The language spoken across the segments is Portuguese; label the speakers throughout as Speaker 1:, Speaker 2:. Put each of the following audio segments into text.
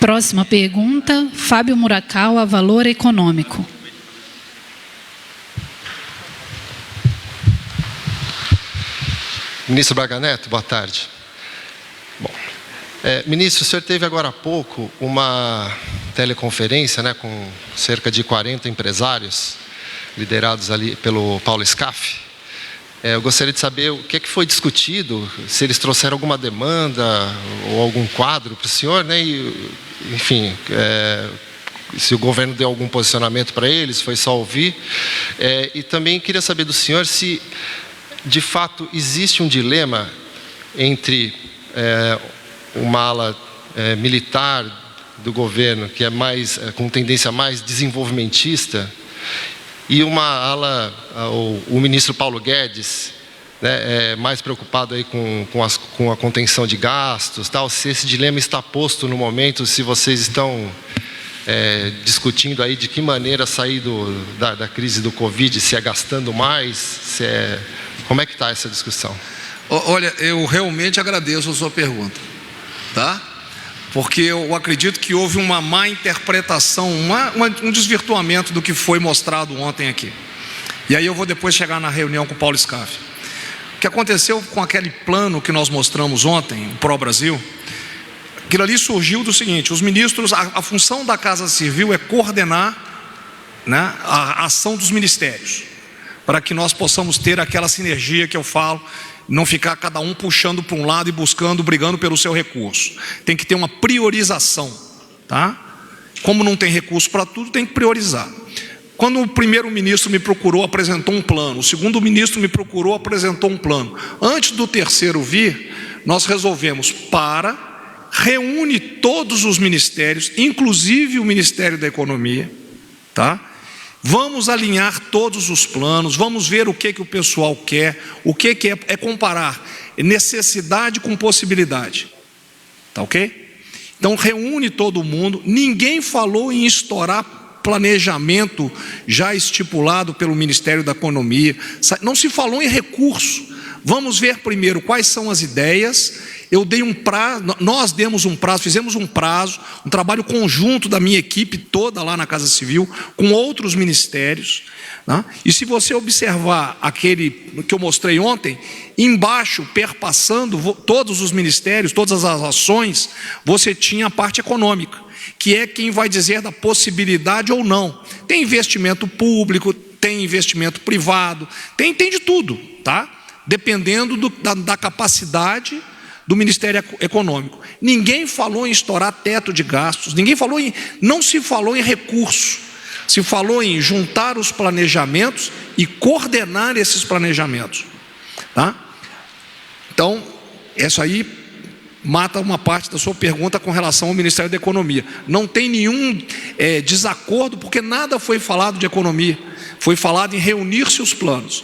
Speaker 1: Próxima pergunta, Fábio Murakawa, Valor Econômico.
Speaker 2: Ministro Braga Neto, boa tarde. Bom, ministro, o senhor teve agora há pouco uma teleconferência, né, com cerca de 40 empresários, liderados ali pelo Paulo Scaff. Eu gostaria de saber o que foi discutido, se eles trouxeram alguma demanda ou algum quadro para o senhor, né? E, enfim, se o governo deu algum posicionamento para eles, foi só ouvir. E também queria saber do senhor se, de fato, existe um dilema entre uma ala militar do governo, que é mais, com tendência mais desenvolvimentista, e uma ala, o ministro Paulo Guedes, né, mais preocupado aí com a contenção de gastos, tal. Se esse dilema está posto no momento, se vocês estão discutindo aí de que maneira sair da crise do Covid, se é gastando mais, como é que está essa discussão?
Speaker 3: Olha, eu realmente agradeço a sua pergunta, tá? Porque eu acredito que houve uma má interpretação, um desvirtuamento do que foi mostrado ontem aqui. E aí eu vou depois chegar na reunião com o Paulo Scaff. O que aconteceu com aquele plano que nós mostramos ontem, o Pro Brasil, aquilo ali surgiu do seguinte: os ministros, a função da Casa Civil é coordenar, né, a ação dos ministérios, para que nós possamos ter aquela sinergia que eu falo, não ficar cada um puxando para um lado e brigando pelo seu recurso. Tem que ter uma priorização, tá? Como não tem recurso para tudo, tem que priorizar. Quando o primeiro-ministro me procurou, apresentou um plano. O segundo-ministro me procurou, apresentou um plano. Antes do terceiro vir, nós resolvemos reúne todos os ministérios, inclusive o Ministério da Economia, tá? Vamos alinhar todos os planos, vamos ver o que o pessoal quer, o que é comparar necessidade com possibilidade, tá ok? Então reúne todo mundo, ninguém falou em estourar planejamento já estipulado pelo Ministério da Economia, não se falou em recurso. Vamos ver primeiro quais são as ideias. Eu dei um prazo, nós demos um prazo, fizemos um prazo, um trabalho conjunto da minha equipe toda lá na Casa Civil, com outros ministérios, né? E se você observar aquele que eu mostrei ontem, embaixo, perpassando todos os ministérios, todas as ações, você tinha a parte econômica, que é quem vai dizer da possibilidade ou não. Tem investimento público, tem investimento privado, tem de tudo, tá? Dependendo da capacidade do Ministério Econômico. Ninguém falou em estourar teto de gastos, não se falou em recurso, se falou em juntar os planejamentos e coordenar esses planejamentos, tá? Então, isso aí mata uma parte da sua pergunta com relação ao Ministério da Economia. Não tem nenhum desacordo, porque nada foi falado de economia, foi falado em reunir-se os planos.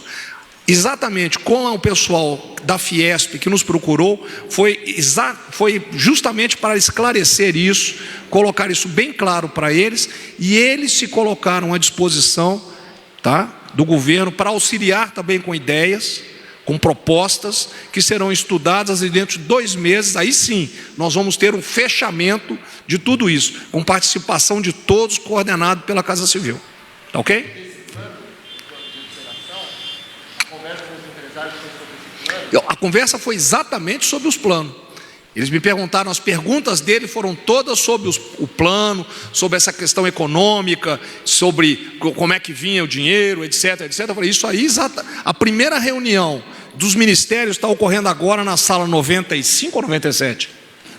Speaker 3: Exatamente com o pessoal da Fiesp que nos procurou, foi justamente para esclarecer isso, colocar isso bem claro para eles, e eles se colocaram à disposição, tá, do governo para auxiliar também com ideias, com propostas que serão estudadas e dentro de 2 meses, aí sim, nós vamos ter um fechamento de tudo isso, com participação de todos, coordenado pela Casa Civil, tá ok? A conversa foi exatamente sobre os planos. Eles me perguntaram, as perguntas dele foram todas sobre o plano, sobre essa questão econômica, sobre como é que vinha o dinheiro, etc, etc. Eu falei, isso aí, a primeira reunião dos ministérios está ocorrendo agora na sala 95 ou 97?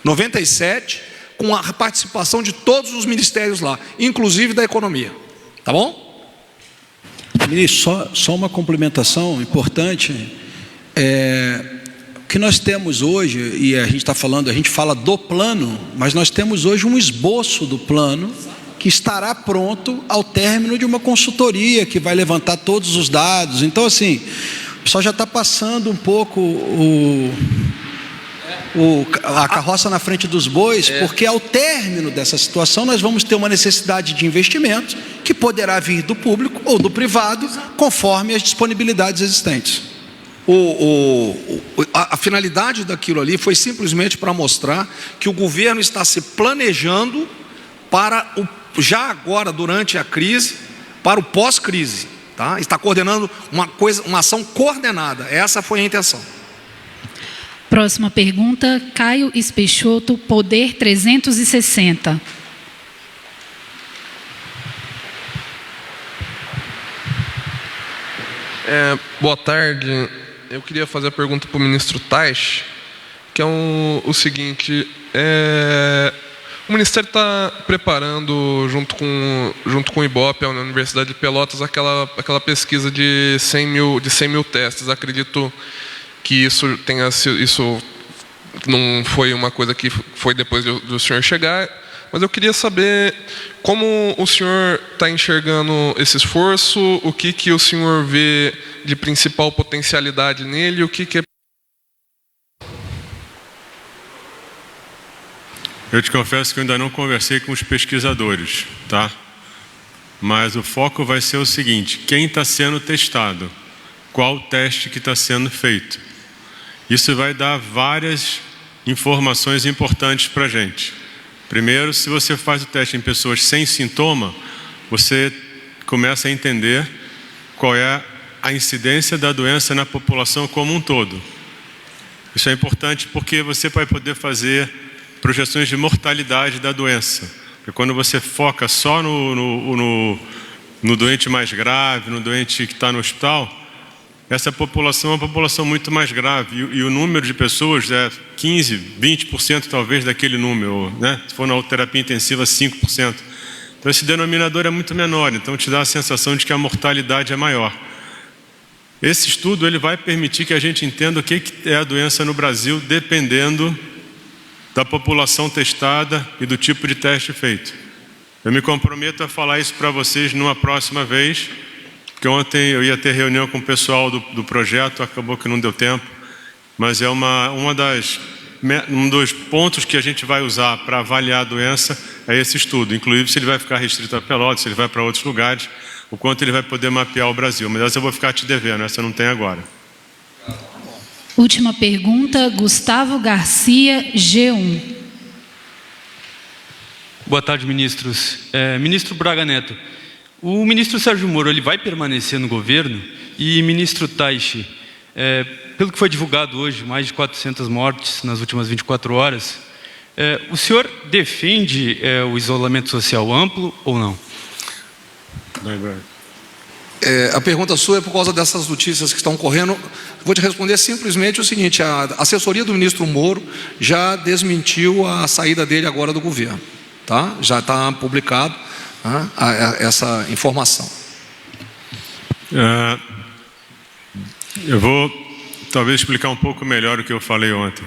Speaker 3: 97, com a participação de todos os ministérios lá, inclusive da economia. Tá bom?
Speaker 4: Ministro, só uma complementação importante. O que nós temos hoje, e a gente fala do plano, mas nós temos hoje um esboço do plano que estará pronto ao término de uma consultoria que vai levantar todos os dados. Então, assim, o pessoal já está passando um pouco a carroça na frente dos bois, porque ao término dessa situação nós vamos ter uma necessidade de investimento que poderá vir do público ou do privado, conforme as disponibilidades existentes.
Speaker 3: A finalidade daquilo ali foi simplesmente para mostrar que o governo está se planejando para já agora, durante a crise, para o pós-crise, tá? Está coordenando uma ação coordenada. Essa foi a intenção.
Speaker 1: Próxima pergunta, Caio Espeixoto, Poder 360.
Speaker 5: Boa tarde. Eu queria fazer a pergunta para o ministro Taixe, que é o seguinte: o Ministério está preparando, junto com o IBOP, a Universidade de Pelotas, aquela pesquisa de 100 mil testes. Acredito que isso não foi uma coisa que foi depois do senhor chegar, mas eu queria saber como o senhor está enxergando esse esforço, o que o senhor vê de principal potencialidade nele, o que é...
Speaker 6: Eu te confesso que eu ainda não conversei com os pesquisadores, tá? Mas o foco vai ser o seguinte: quem está sendo testado, qual teste que está sendo feito. Isso vai dar várias informações importantes para a gente. Primeiro, se você faz o teste em pessoas sem sintoma, você começa a entender qual é a incidência da doença na população como um todo. Isso é importante porque você vai poder fazer projeções de mortalidade da doença. Porque quando você foca só no doente mais grave, no doente que está no hospital, essa população é uma população muito mais grave. E o número de pessoas é 15%, 20% talvez daquele número, né? Se for na terapia intensiva, 5%. Então esse denominador é muito menor, então te dá a sensação de que a mortalidade é maior. Esse estudo ele vai permitir que a gente entenda o que é a doença no Brasil, dependendo da população testada e do tipo de teste feito. Eu me comprometo a falar isso para vocês numa próxima vez, porque ontem eu ia ter reunião com o pessoal do projeto, acabou que não deu tempo, mas é um dos pontos que a gente vai usar para avaliar a doença é esse estudo, inclusive se ele vai ficar restrito a Pelotas, se ele vai para outros lugares, o quanto ele vai poder mapear o Brasil. Mas essa eu vou ficar te devendo, essa não tem agora.
Speaker 1: Última pergunta, Gustavo Garcia, G1.
Speaker 7: Boa tarde, ministros. Ministro Braga Neto, o ministro Sérgio Moro ele vai permanecer no governo? E ministro Taixe, pelo que foi divulgado hoje, mais de 400 mortes nas últimas 24 horas, o senhor defende o isolamento social amplo ou não?
Speaker 3: A pergunta sua é por causa dessas notícias que estão correndo. Vou te responder simplesmente o seguinte: a assessoria do ministro Moro já desmentiu a saída dele agora do governo, tá? Já está publicado essa informação.
Speaker 6: Eu vou talvez explicar um pouco melhor o que eu falei ontem.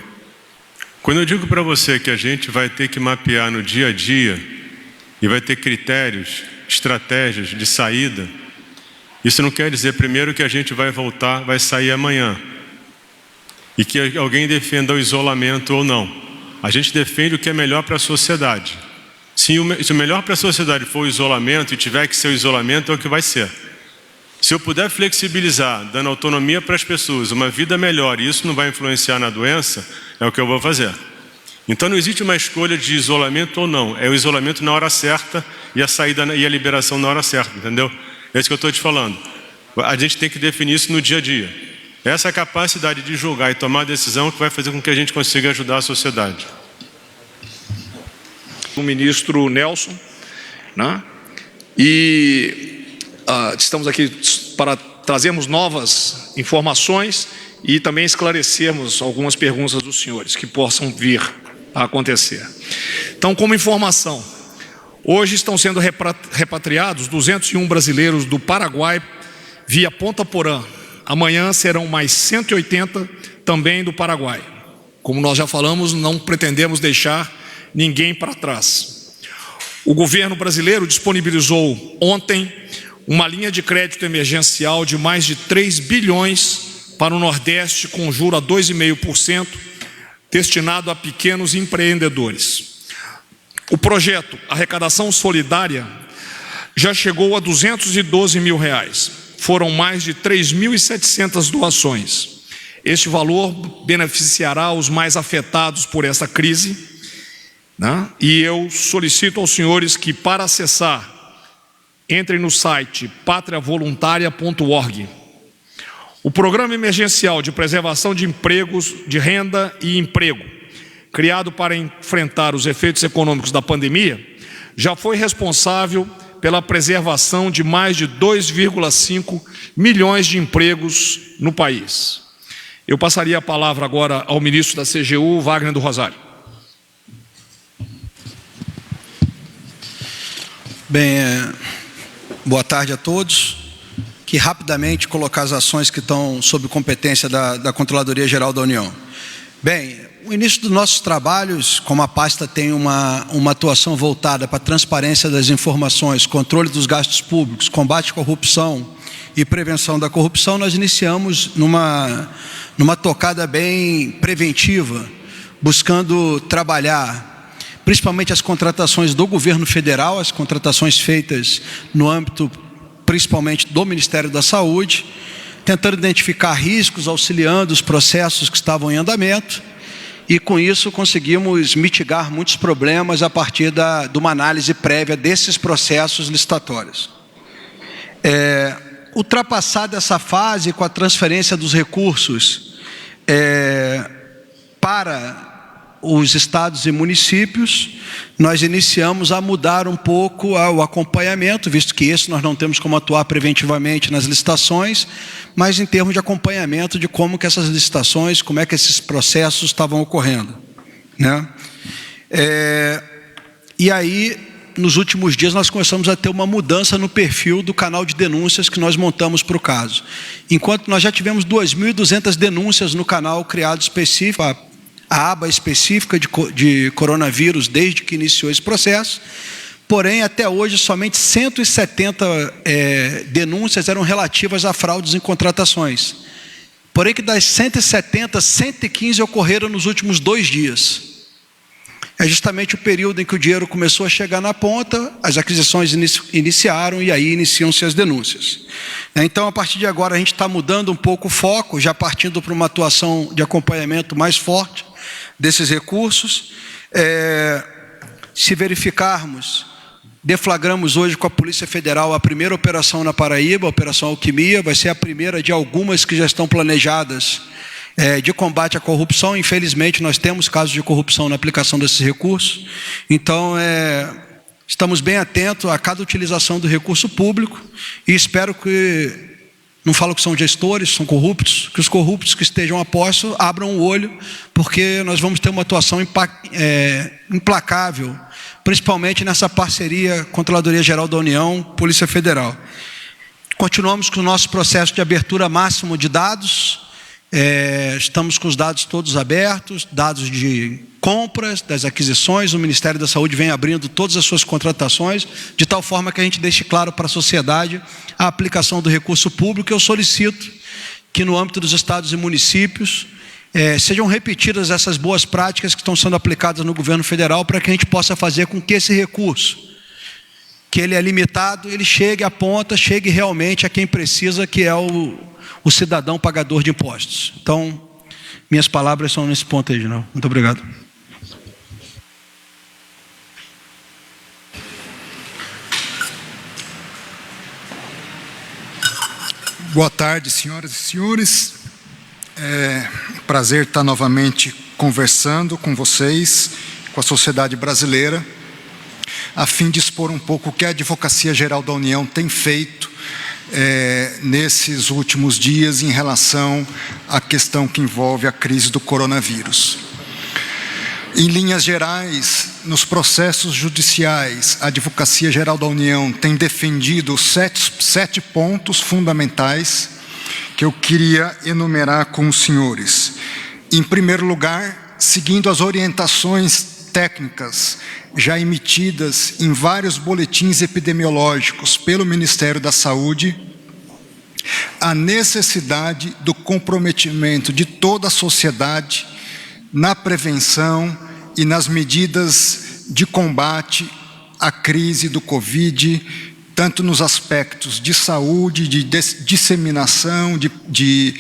Speaker 6: Quando eu digo para você que a gente vai ter que mapear no dia a dia e vai ter critérios, estratégias de saída, isso não quer dizer, primeiro, que a gente vai voltar, vai sair amanhã e que alguém defenda o isolamento ou não. A gente defende o que é melhor para a sociedade. Se o melhor para a sociedade for o isolamento e tiver que ser o isolamento, é o que vai ser. Se eu puder flexibilizar, dando autonomia para as pessoas, uma vida melhor, e isso não vai influenciar na doença, é o que eu vou fazer. Então não existe uma escolha de isolamento ou não, é o isolamento na hora certa e a saída e a liberação na hora certa, entendeu? É isso que eu estou te falando. A gente tem que definir isso no dia a dia. Essa é a capacidade de julgar e tomar decisão que vai fazer com que a gente consiga ajudar a sociedade.
Speaker 3: O ministro Nelson, né? E estamos aqui para trazermos novas informações e também esclarecermos algumas perguntas dos senhores que possam vir a acontecer. Então, como informação, hoje estão sendo repatriados 201 brasileiros do Paraguai via Ponta Porã. Amanhã serão mais 180 também do Paraguai. Como nós já falamos, não pretendemos deixar ninguém para trás. O governo brasileiro disponibilizou ontem uma linha de crédito emergencial de mais de 3 bilhões para o Nordeste com juro a 2,5%, destinado a pequenos empreendedores. O projeto Arrecadação Solidária já chegou a R$212 mil. Foram mais de 3.700 doações. Este valor beneficiará os mais afetados por essa crise, né? E eu solicito aos senhores que, para acessar, entrem no site patriavoluntaria.org. O Programa Emergencial de Preservação de Empregos, de Renda e Emprego, criado para enfrentar os efeitos econômicos da pandemia, já foi responsável pela preservação de mais de 2,5 milhões de empregos no país. Eu passaria a palavra agora ao ministro da CGU, Wagner do Rosário.
Speaker 4: Bem, boa tarde a todos. Que rapidamente colocar as ações que estão sob competência da Controladoria Geral da União. Bem, o início dos nossos trabalhos, como a pasta tem uma atuação voltada para a transparência das informações, controle dos gastos públicos, combate à corrupção e prevenção da corrupção, nós iniciamos numa tocada bem preventiva, buscando trabalhar principalmente as contratações do governo federal, as contratações feitas no âmbito principalmente do Ministério da Saúde, tentando identificar riscos, auxiliando os processos que estavam em andamento, e com isso conseguimos mitigar muitos problemas a partir de uma análise prévia desses processos licitatórios. Ultrapassada essa fase com a transferência dos recursos para os estados e municípios, nós iniciamos a mudar um pouco o acompanhamento, visto que esse nós não temos como atuar preventivamente nas licitações, mas em termos de acompanhamento de como que essas licitações, como é que esses processos estavam ocorrendo, né? E aí, nos últimos dias, nós começamos a ter uma mudança no perfil do canal de denúncias que nós montamos para o caso. Enquanto nós já tivemos 2.200 denúncias no canal criado específico, a aba específica de coronavírus desde que iniciou esse processo, porém até hoje somente 170 denúncias eram relativas a fraudes em contratações. Porém que das 170, 115 ocorreram nos últimos 2 dias. É justamente o período em que o dinheiro começou a chegar na ponta, as aquisições iniciaram e aí iniciam-se as denúncias. Então, a partir de agora, a gente está mudando um pouco o foco, já partindo para uma atuação de acompanhamento mais forte desses recursos. Se verificarmos, deflagramos hoje com a Polícia Federal a primeira operação na Paraíba, a Operação Alquimia, vai ser a primeira de algumas que já estão planejadas de combate à corrupção. Infelizmente, nós temos casos de corrupção na aplicação desses recursos. Então, estamos bem atentos a cada utilização do recurso público e espero que, não falo que são gestores, são corruptos, que os corruptos que estejam a posto abram o olho, porque nós vamos ter uma atuação implacável, principalmente nessa parceria Controladoria Geral da União, Polícia Federal. Continuamos com o nosso processo de abertura máximo de dados. Estamos com os dados todos abertos, dados de compras, das aquisições. O Ministério da Saúde vem abrindo todas as suas contratações, de tal forma que a gente deixe claro para a sociedade a aplicação do recurso público. Eu solicito que no âmbito dos estados e municípios sejam repetidas essas boas práticas que estão sendo aplicadas no governo federal, para que a gente possa fazer com que esse recurso, que ele é limitado, ele chegue à ponta, chegue realmente a quem precisa, que é o cidadão pagador de impostos. Então, minhas palavras são nesse ponto aí, General. Muito obrigado.
Speaker 8: Boa tarde, senhoras e senhores. Prazer estar novamente conversando com vocês, com a sociedade brasileira, a fim de expor um pouco o que a Advocacia Geral da União tem feito nesses últimos dias em relação à questão que envolve a crise do coronavírus. Em linhas gerais, nos processos judiciais, a Advocacia Geral da União tem defendido sete pontos fundamentais que eu queria enumerar com os senhores. Em primeiro lugar, seguindo as orientações técnicas já emitidas em vários boletins epidemiológicos pelo Ministério da Saúde, a necessidade do comprometimento de toda a sociedade na prevenção e nas medidas de combate à crise do Covid, tanto nos aspectos de saúde, de disseminação, de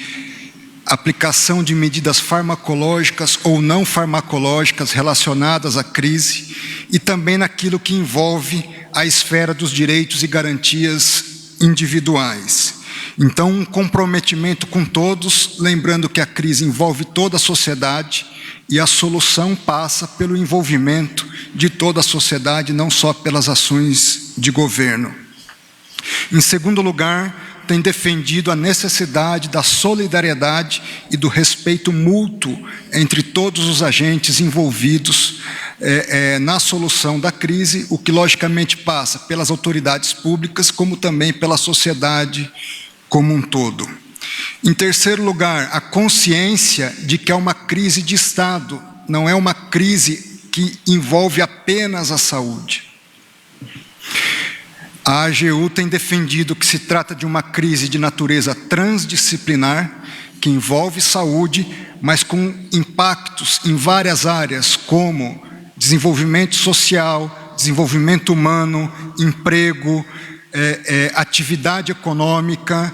Speaker 8: aplicação de medidas farmacológicas ou não farmacológicas relacionadas à crise e também naquilo que envolve a esfera dos direitos e garantias individuais. Então, um comprometimento com todos, lembrando que a crise envolve toda a sociedade e a solução passa pelo envolvimento de toda a sociedade, não só pelas ações de governo. Em segundo lugar, tem defendido a necessidade da solidariedade e do respeito mútuo entre todos os agentes envolvidos na solução da crise, o que logicamente passa pelas autoridades públicas, como também pela sociedade como um todo. Em terceiro lugar, a consciência de que é uma crise de Estado, não é uma crise que envolve apenas a saúde. A AGU tem defendido que se trata de uma crise de natureza transdisciplinar, que envolve saúde, mas com impactos em várias áreas, como desenvolvimento social, desenvolvimento humano, emprego, atividade econômica,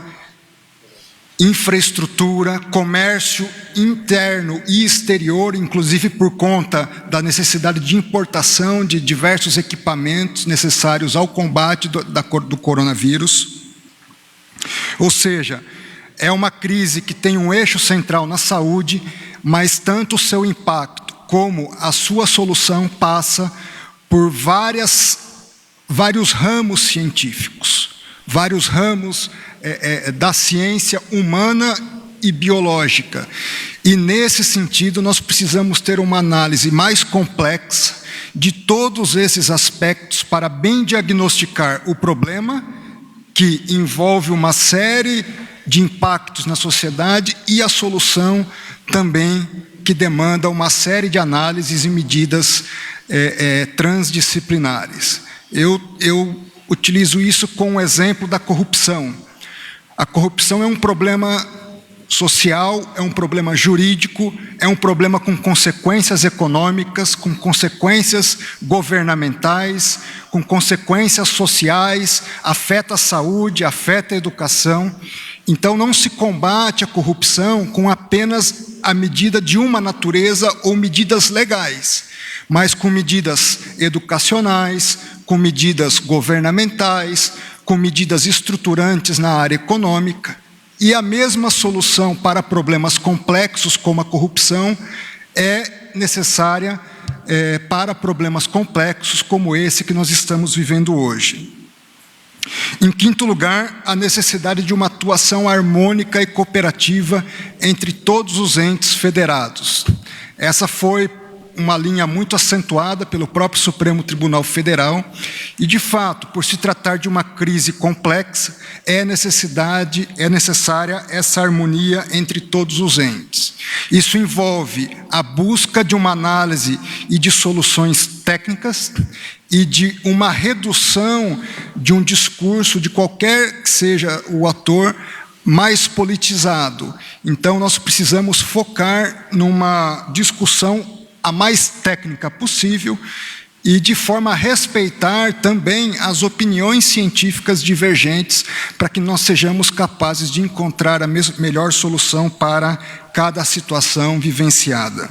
Speaker 8: infraestrutura, comércio interno e exterior, inclusive por conta da necessidade de importação de diversos equipamentos necessários ao combate do coronavírus. Ou seja, é uma crise que tem um eixo central na saúde, mas tanto o seu impacto como a sua solução passa por vários ramos científicos, vários ramos da ciência humana e biológica. E nesse sentido nós precisamos ter uma análise mais complexa de todos esses aspectos para bem diagnosticar o problema, que envolve uma série de impactos na sociedade, e a solução também, que demanda uma série de análises e medidas transdisciplinares. Eu utilizo isso como exemplo da corrupção. A corrupção é um problema social, é um problema jurídico, é um problema com consequências econômicas, com consequências governamentais, com consequências sociais, afeta a saúde, afeta a educação. Então não se combate a corrupção com apenas a medida de uma natureza ou medidas legais, mas com medidas educacionais, com medidas governamentais, com medidas estruturantes na área econômica. E a mesma solução para problemas complexos como a corrupção é necessária para problemas complexos como esse que nós estamos vivendo hoje. Em quinto lugar, a necessidade de uma atuação harmônica e cooperativa entre todos os entes federados. Essa foi uma linha muito acentuada pelo próprio Supremo Tribunal Federal e, de fato, por se tratar de uma crise complexa, é necessária essa harmonia entre todos os entes. Isso envolve a busca de uma análise e de soluções técnicas e de uma redução de um discurso, de qualquer que seja o ator, mais politizado. Então, nós precisamos focar numa discussão a mais técnica possível e de forma a respeitar também as opiniões científicas divergentes, para que nós sejamos capazes de encontrar a melhor solução para cada situação vivenciada.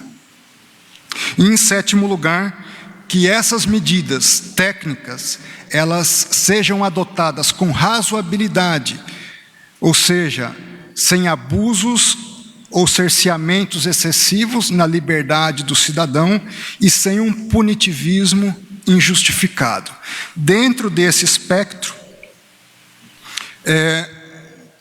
Speaker 8: E, em sétimo lugar, que essas medidas técnicas, elas sejam adotadas com razoabilidade, ou seja, sem abusos ou cerceamentos excessivos na liberdade do cidadão e sem um punitivismo injustificado. Dentro desse espectro,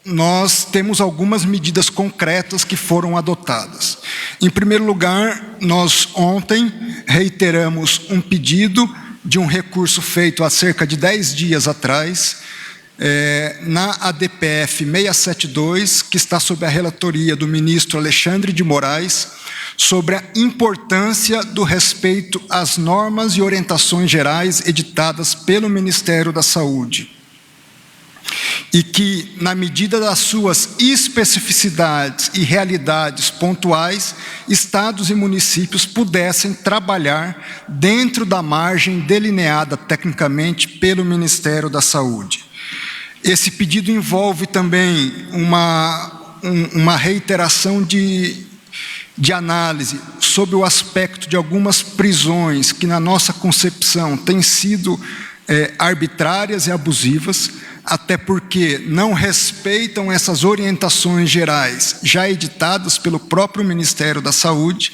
Speaker 8: nós temos algumas medidas concretas que foram adotadas. Em primeiro lugar, nós ontem reiteramos um pedido de um recurso feito há cerca de 10 dias atrás, na ADPF 672, que está sob a relatoria do ministro Alexandre de Moraes, sobre a importância do respeito às normas e orientações gerais editadas pelo Ministério da Saúde. E que, na medida das suas especificidades e realidades pontuais, estados e municípios pudessem trabalhar dentro da margem delineada tecnicamente pelo Ministério da Saúde. Esse pedido envolve também uma uma reiteração de análise sobre o aspecto de algumas prisões que, na nossa concepção, têm sido arbitrárias e abusivas, até porque não respeitam essas orientações gerais já editadas pelo próprio Ministério da Saúde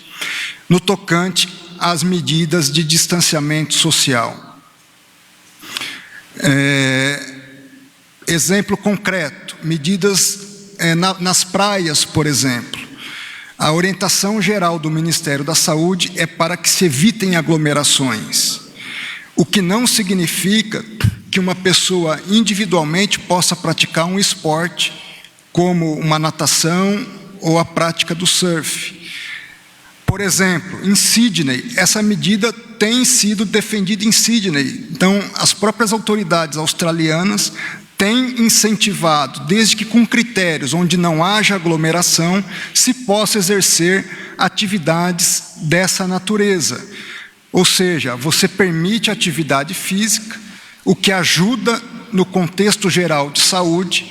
Speaker 8: no tocante às medidas de distanciamento social. Exemplo concreto, medidas nas praias, por exemplo. A orientação geral do Ministério da Saúde é para que se evitem aglomerações, o que não significa que uma pessoa individualmente possa praticar um esporte, como uma natação ou a prática do surf. Por exemplo, em Sydney, essa medida tem sido defendida em Sydney. Então, as próprias autoridades australianas têm incentivado, desde que com critérios onde não haja aglomeração, se possa exercer atividades dessa natureza. Ou seja, você permite atividade física, o que ajuda no contexto geral de saúde,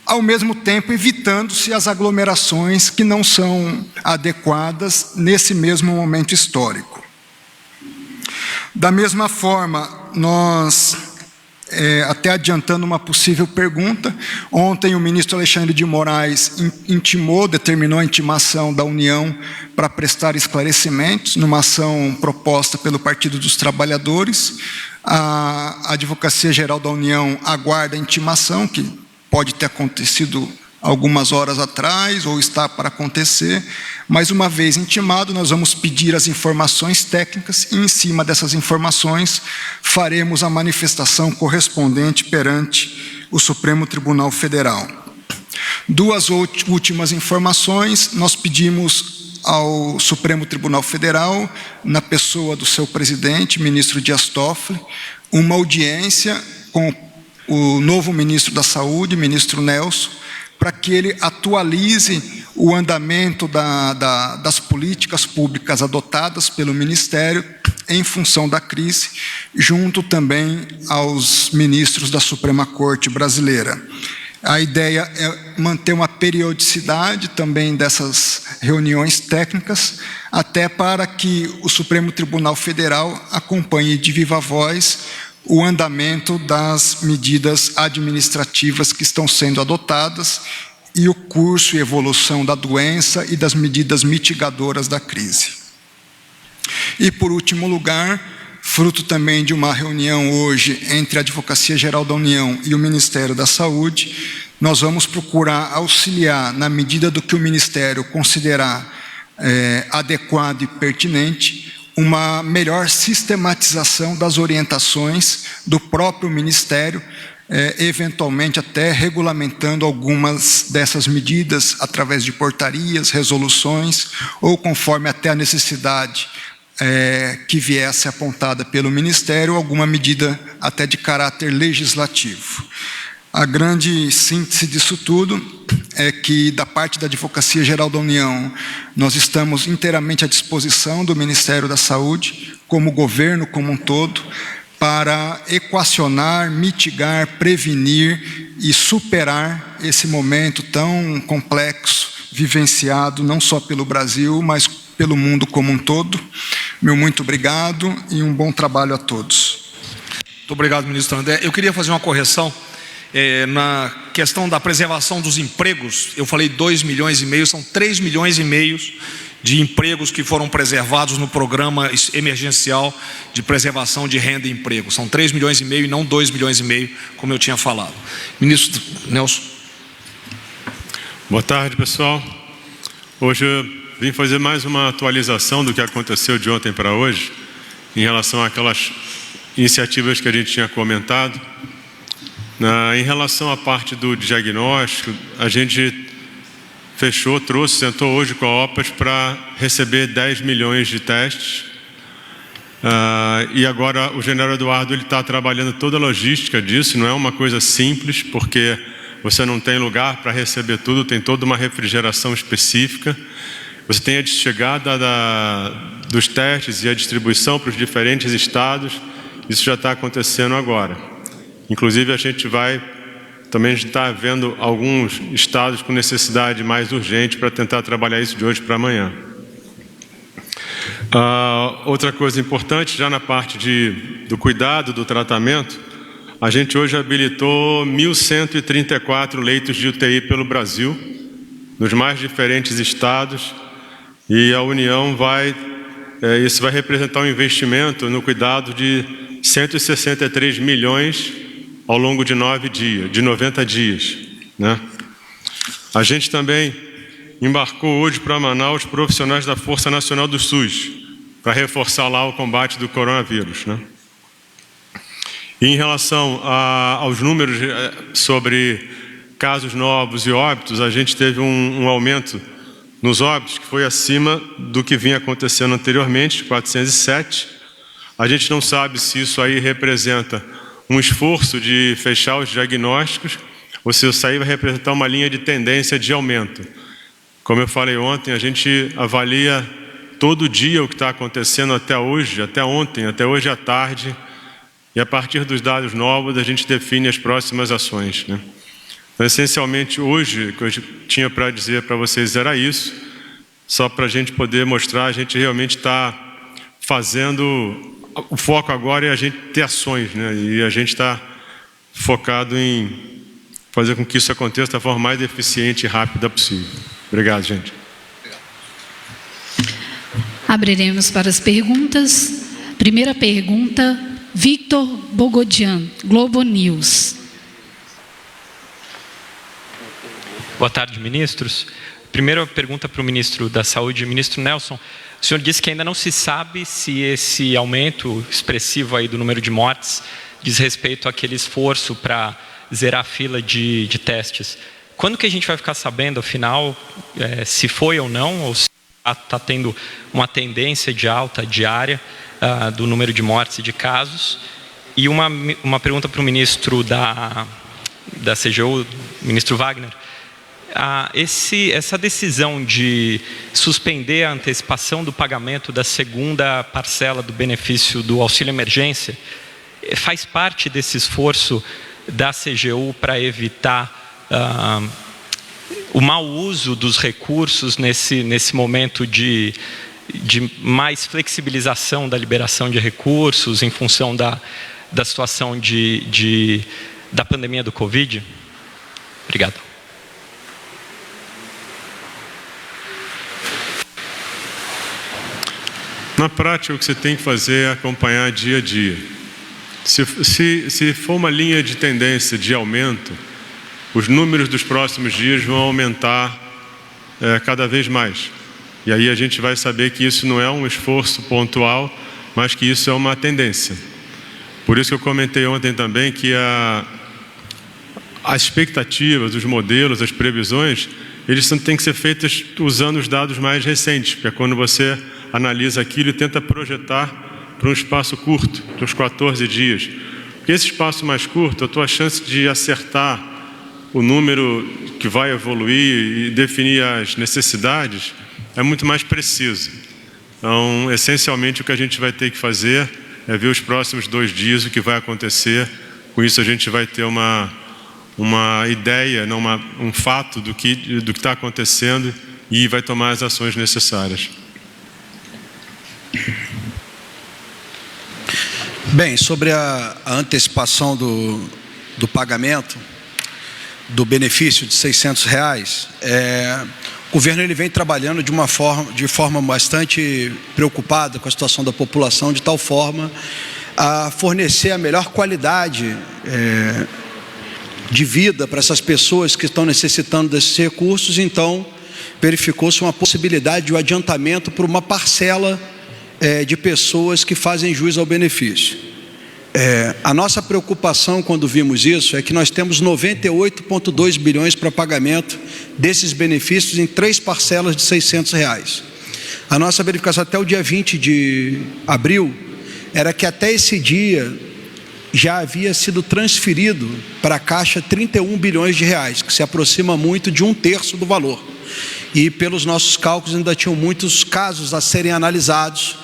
Speaker 8: ao mesmo tempo evitando-se as aglomerações que não são adequadas nesse mesmo momento histórico. Da mesma forma, nós, até adiantando uma possível pergunta, ontem o ministro Alexandre de Moraes determinou a intimação da União para prestar esclarecimentos numa ação proposta pelo Partido dos Trabalhadores. A Advocacia Geral da União aguarda a intimação, que pode ter acontecido algumas horas atrás ou está para acontecer, mas uma vez intimado, nós vamos pedir as informações técnicas e, em cima dessas informações, faremos a manifestação correspondente perante o Supremo Tribunal Federal. Duas últimas informações: nós pedimos ao Supremo Tribunal Federal, na pessoa do seu presidente, ministro Dias Toffoli, uma audiência com o novo ministro da Saúde, ministro Nelson, para que ele atualize o andamento das políticas públicas adotadas pelo Ministério em função da crise, junto também aos ministros da Suprema Corte Brasileira. A ideia é manter uma periodicidade também dessas reuniões técnicas, até para que o Supremo Tribunal Federal acompanhe de viva voz o andamento das medidas administrativas que estão sendo adotadas e o curso e evolução da doença e das medidas mitigadoras da crise. E, por último lugar, fruto também de uma reunião hoje entre a Advocacia Geral da União e o Ministério da Saúde, nós vamos procurar auxiliar, na medida do que o Ministério considerar adequado e pertinente, uma melhor sistematização das orientações do próprio Ministério, eventualmente até regulamentando algumas dessas medidas através de portarias, resoluções, ou conforme até a necessidade que viesse apontada pelo Ministério, alguma medida até de caráter legislativo. A grande síntese disso tudo é que, da parte da Advocacia Geral da União, nós estamos inteiramente à disposição do Ministério da Saúde, como governo como um todo, para equacionar, mitigar, prevenir e superar esse momento tão complexo, vivenciado não só pelo Brasil, mas pelo mundo como um todo. Meu muito obrigado e um bom trabalho a todos.
Speaker 3: Muito obrigado, ministro André. Eu queria fazer uma correção. Na questão da preservação dos empregos, eu falei 2,5 milhões, são 3,5 milhões de empregos que foram preservados no programa emergencial de preservação de renda e emprego. São 3,5 milhões e não 2,5 milhões, como eu tinha falado. Ministro Nelson.
Speaker 6: Boa tarde, pessoal. Hoje eu vim fazer mais uma atualização do que aconteceu de ontem para hoje, em relação àquelas iniciativas que a gente tinha comentado. Em relação à parte do diagnóstico, a gente sentou hoje com a OPAS para receber 10 milhões de testes. E agora o general Eduardo está trabalhando toda a logística disso. Não é uma coisa simples, porque você não tem lugar para receber tudo, tem toda uma refrigeração específica. Você tem a chegada dos testes e a distribuição para os diferentes estados. Isso já está acontecendo agora. Inclusive, a gente vai também a gente está vendo alguns estados com necessidade mais urgente para tentar trabalhar isso de hoje para amanhã. Outra coisa importante, já na parte do cuidado, do tratamento, a gente hoje habilitou 1.134 leitos de UTI pelo Brasil, nos mais diferentes estados, e a União isso vai representar um investimento no cuidado de 163 milhões ao longo de 90 dias, né? A gente também embarcou hoje para Manaus profissionais da Força Nacional do SUS, para reforçar lá o combate do coronavírus, né? E em relação aos números sobre casos novos e óbitos, a gente teve um aumento nos óbitos que foi acima do que vinha acontecendo anteriormente, 407. A gente não sabe se isso aí representa um esforço de fechar os diagnósticos ou se isso aí vai representar uma linha de tendência de aumento. Como eu falei ontem, a gente avalia todo dia o que está acontecendo até hoje, até ontem, até hoje à tarde, e a partir dos dados novos a gente define as próximas ações, né? Então, essencialmente, hoje, o que eu tinha para dizer para vocês era isso, só para a gente poder mostrar, a gente realmente está fazendo, o foco agora é a gente ter ações, né? E a gente está focado em fazer com que isso aconteça da forma mais eficiente e rápida possível. Obrigado, gente.
Speaker 1: Abriremos para as perguntas. Primeira pergunta, Victor Bogodian, Globo News.
Speaker 9: Boa tarde, ministros. Primeira pergunta para o ministro da Saúde, ministro Nelson. O senhor disse que ainda não se sabe se esse aumento expressivo aí do número de mortes diz respeito àquele esforço para zerar a fila de testes. Quando que a gente vai ficar sabendo, afinal, se foi ou não, ou se está tendo uma tendência de alta diária do número de mortes e de casos? E uma pergunta para o ministro da CGU, ministro Wagner. Essa decisão de suspender a antecipação do pagamento da segunda parcela do benefício do auxílio emergência faz parte desse esforço da CGU para evitar o mau uso dos recursos nesse momento de mais flexibilização da liberação de recursos em função da situação da pandemia do Covid? Obrigado.
Speaker 6: Na prática, o que você tem que fazer é acompanhar dia a dia. Se for uma linha de tendência de aumento, os números dos próximos dias vão aumentar cada vez mais. E aí a gente vai saber que isso não é um esforço pontual, mas que isso é uma tendência. Por isso que eu comentei ontem também que as expectativas, os modelos, as previsões, eles têm que ser feitos usando os dados mais recentes, porque é quando você analisa aquilo e tenta projetar para um espaço curto, para os 14 dias. Porque esse espaço mais curto, a tua chance de acertar o número que vai evoluir e definir as necessidades é muito mais preciso. Então, essencialmente, o que a gente vai ter que fazer é ver os próximos 2 dias o que vai acontecer. Com isso, a gente vai ter uma ideia, não um fato do que está acontecendo e vai tomar as ações necessárias.
Speaker 4: Bem, sobre a antecipação do pagamento do benefício de R$600, o governo ele vem trabalhando de forma bastante preocupada com a situação da população, de tal forma a fornecer a melhor qualidade de vida para essas pessoas que estão necessitando desses recursos. Então, verificou-se uma possibilidade de um adiantamento por uma parcela de pessoas que fazem jus ao benefício. A nossa preocupação quando vimos isso é que nós temos 98,2 bilhões para pagamento desses benefícios em 3 parcelas de R$600. A nossa verificação até o dia 20 de abril era que até esse dia já havia sido transferido para a Caixa 31 bilhões de reais, que se aproxima muito de 1/3 do valor. E pelos nossos cálculos ainda tinham muitos casos a serem analisados.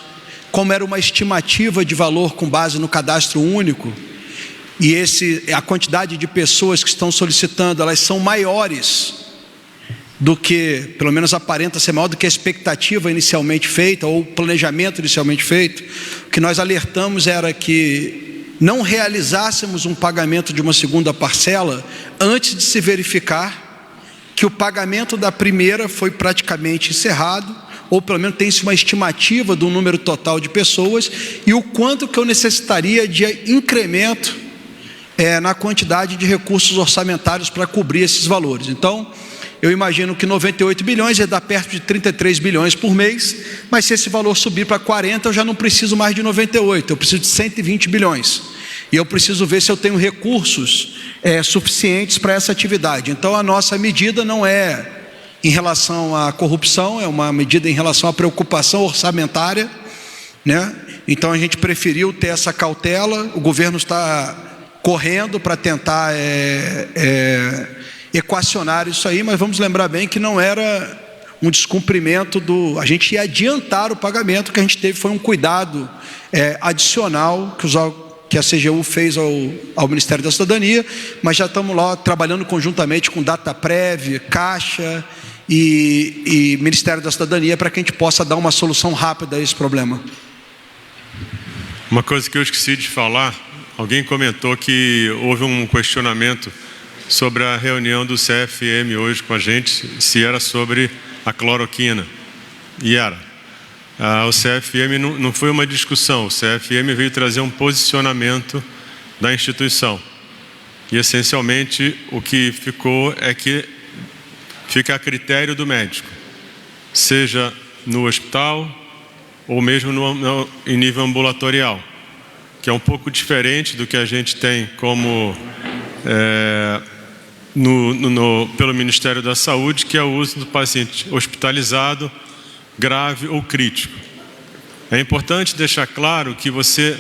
Speaker 4: Como era uma estimativa de valor com base no cadastro único, e a quantidade de pessoas que estão solicitando, elas são maiores do que, pelo menos aparenta ser maior do que a expectativa inicialmente feita, ou o planejamento inicialmente feito, o que nós alertamos era que não realizássemos um pagamento de uma segunda parcela antes de se verificar que o pagamento da primeira foi praticamente encerrado, ou pelo menos tem-se uma estimativa do número total de pessoas, e o quanto que eu necessitaria de incremento na quantidade de recursos orçamentários para cobrir esses valores. Então, eu imagino que 98 bilhões ia dar perto de 33 bilhões por mês, mas se esse valor subir para 40, eu já não preciso mais de 98, eu preciso de 120 bilhões. E eu preciso ver se eu tenho recursos suficientes para essa atividade. Então, a nossa medida não é em relação à corrupção, é uma medida em relação à preocupação orçamentária, né? Então, a gente preferiu ter essa cautela, o governo está correndo para tentar equacionar isso aí, mas vamos lembrar bem que não era um descumprimento a gente ia adiantar o pagamento, que a gente teve foi um cuidado adicional que a CGU fez ao Ministério da Cidadania, mas já estamos lá trabalhando conjuntamente com Dataprev, Caixa e Ministério da Cidadania para que a gente possa dar uma solução rápida a esse problema.
Speaker 6: Uma coisa que eu esqueci de falar, alguém comentou que houve um questionamento sobre a reunião do CFM hoje com a gente, se era sobre a cloroquina. E era. O CFM não foi uma discussão, o CFM veio trazer um posicionamento da instituição. E, essencialmente, o que ficou é que fica a critério do médico, seja no hospital ou mesmo em nível ambulatorial, que é um pouco diferente do que a gente tem como pelo Ministério da Saúde, que é o uso do paciente hospitalizado, grave ou crítico. É importante deixar claro que você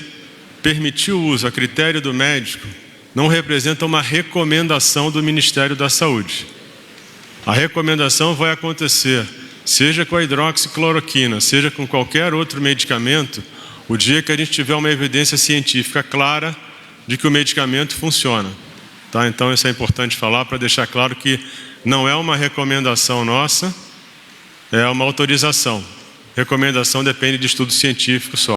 Speaker 6: permitir o uso a critério do médico não representa uma recomendação do Ministério da Saúde. A recomendação vai acontecer, seja com a hidroxicloroquina, seja com qualquer outro medicamento, o dia que a gente tiver uma evidência científica clara de que o medicamento funciona. Tá? Então, isso é importante falar para deixar claro que não é uma recomendação nossa, é uma autorização. Recomendação depende de estudo científico só.